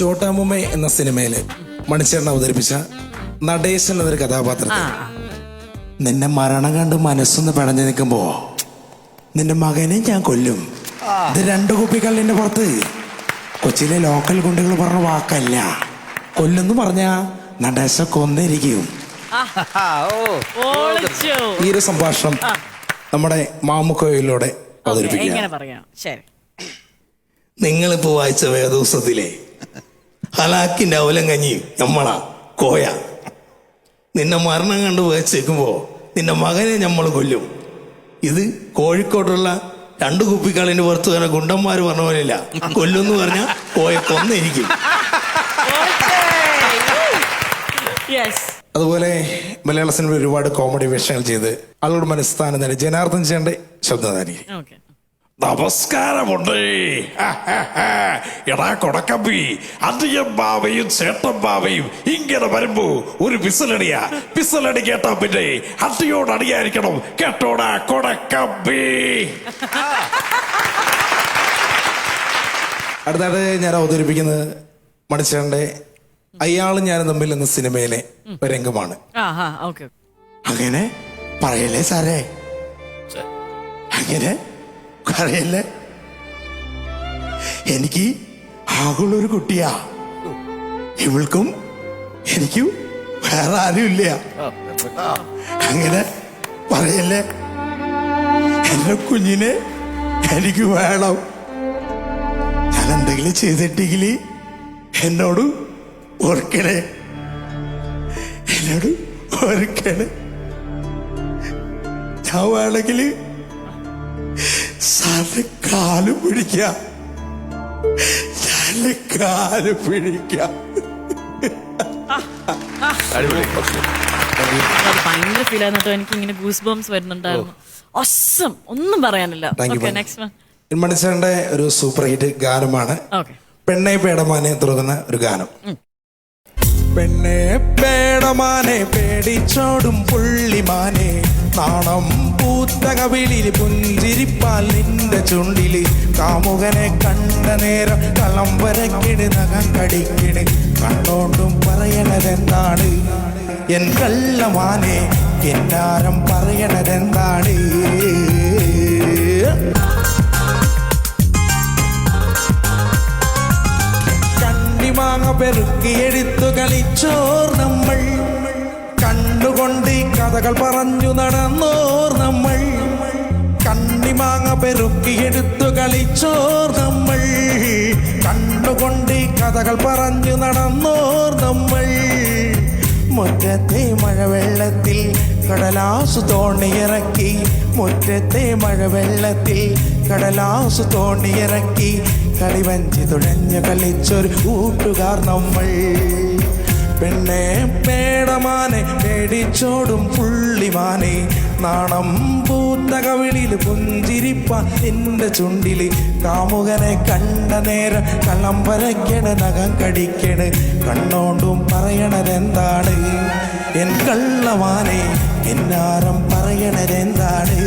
ചോട്ടാമുമ്മ എന്ന സിനിമയില് മണിച്ചേട്ടൻ അവതരിപ്പിച്ച നടേശൻ എന്നൊരു കഥാപാത്രത്തിൽ നിന്നെ മരണം കണ്ട് മനസ്സൊന്ന് പിടഞ്ഞു നിൽക്കുമ്പോ നിന്റെ മകനെ ഞാൻ കൊല്ലും, ഇത് 2 കുപ്പിക്കള്ളിന്റെ പുറത്ത് കൊച്ചിയിലെ ലോക്കൽ ഗുണ്ടികൾ പറഞ്ഞ വാക്കല്ല, കൊല്ലുന്നു പറഞ്ഞ നടേശ കൊന്നിരിക്കും. ഈ ഒരു സംഭാഷണം നമ്മുടെ മാമുക്കോയിലൂടെ അവതരിപ്പിക്കുക. നിങ്ങളിപ്പോ വായിച്ച വേദോസത്തിലെ ഹലാക്കിന്റെ അവലം കഞ്ഞി ഞമ്മളാ കോയ, നിന്നെ മരണം കണ്ട് വേച്ചേക്കുമ്പോ നിന്റെ മകനെ ഞമ്മൾ കൊല്ലും, ഇത് കോഴിക്കോട്ടുള്ള 2 കുപ്പിക്കാളിന്റെ പുറത്ത് തന്നെ ഗുണ്ടന്മാര് പറഞ്ഞ പോലെയില്ല, കൊല്ലുന്ന് പറഞ്ഞ കോയ കൊന്നിരിക്കും. അതുപോലെ മലയാള സിനിമ ഒരുപാട് കോമഡി വേഷങ്ങൾ ചെയ്ത് ആളുടെ മനസ്ഥാനം തന്നെ ജനാർദ്ദൻ ചേട്ടന്റെ ശബ്ദധാരിക്കും. നമസ്കാരമുണ്ട് എടാ കൊടക്കമ്പി, അധികം ബാവയും ചേട്ടൻ ബാവയും ഇങ്ങനെ വരുമ്പോ ഒരു പിസലടിയാ, പിസലടി കേട്ടാ പിന്നെ അടിയോട് അടിയായിരിക്കണം കേട്ടോടാ കൊടക്കമ്പി. അടുത്തായിട്ട് ഞാൻ അവതരിപ്പിക്കുന്നത് മണിച്ചേട്ടന്റെ അയാളും ഞാനും തമ്മിൽ എന്ന സിനിമയിലെ ഒരു രംഗമാണ്. അങ്ങനെ പറയല്ലേ സാറേ, അങ്ങനെ പറയല്ലേ, എനിക്ക് ആകുള്ളൊരു കുട്ടിയാ, ഇവൾക്കും എനിക്കും വേറെ ആരുമില്ല, അങ്ങനെ പറയല്ലേ, എന്റെ കുഞ്ഞിനെ എനിക്ക് വേണം, ഞാൻ എന്തെങ്കിലും ചെയ്തിട്ടെങ്കിൽ എന്നോട് ഓർക്കണേ, എന്നോട് ഓർക്കണേ, ഞാൻ വേണമെങ്കിൽ സാറിന്റെ കാല് പിടിക്കാം, സാറിന്റെ കാല് പിടിക്കാം. ഭയങ്കര ഫീൽ ആയിരുന്നു, എനിക്ക് ഇങ്ങനെ ഗൂസ് ബംസ് വരുന്നുണ്ടായിരുന്നു. ഒന്നും പറയാനില്ല. മണിച്ചേട്ടന്റെ ഒരു സൂപ്പർ ഹിറ്റ് ഗാനമാണ് പെണ്ണെ പേടമാനെ തുടങ്ങുന്ന ഒരു ഗാനം. പെണ്ണെ പേടമാനെ പേടിച്ചോടും പുള്ളിമാനെ, നാണം പൂത്ത കവിളിൽ പുഞ്ചിരിപ്പാൽ നിന്റെ ചുണ്ടില്, കാമുകനെ കണ്ട നേരം കളം വരക്കിട് നഖം കടിക്കിട്, കണ്ടോണ്ടും പറയണതെന്താണ് എൻ കള്ളമാനെ, എന്നാരം പറയണതെന്താണ്. കണ്ണിമാങ്ങ പെറുക്കിയെടുത്തു കളിച്ചോർ നമ്മൾ, കണ്ണുകൊണ്ട് കഥകൾ പറഞ്ഞു നടന്നോർ നമ്മൾ, കണ്ണിമാങ്ങ പെറുക്കിയെടുത്തു കളിച്ചോർ നമ്മൾ, കണ്ണുകൊണ്ട് കഥകൾ പറഞ്ഞു നടന്നോർ നമ്മൾ. മുറ്റത്തെ മഴവെള്ളത്തിൽ കടലാസു തോണിയിറക്കി, മുറ്റത്തെ മഴവെള്ളത്തിൽ കടലാസു തോണിയിറക്കി, കളിവഞ്ചി തുഴഞ്ഞു കളിച്ചൊരു കൂട്ടുകാർ നമ്മൾ. പെണ്ണെ പേടമാനെ പേടിച്ചോടും പുള്ളിമാനെ, നാണം പൂത്ത കവിളിൽ പുഞ്ചിരിപ്പാൻ നിന്റെ ചുണ്ടില്, കാമുകനെ കണ്ട നേരം കള്ളം വരയ്ക്കണ നഖം കടിക്കണ്, കണ്ണോണ്ടും പറയണതെന്താണ് എൻ കള്ളമാനെ, എന്നാരം പറയണതെന്താണ്.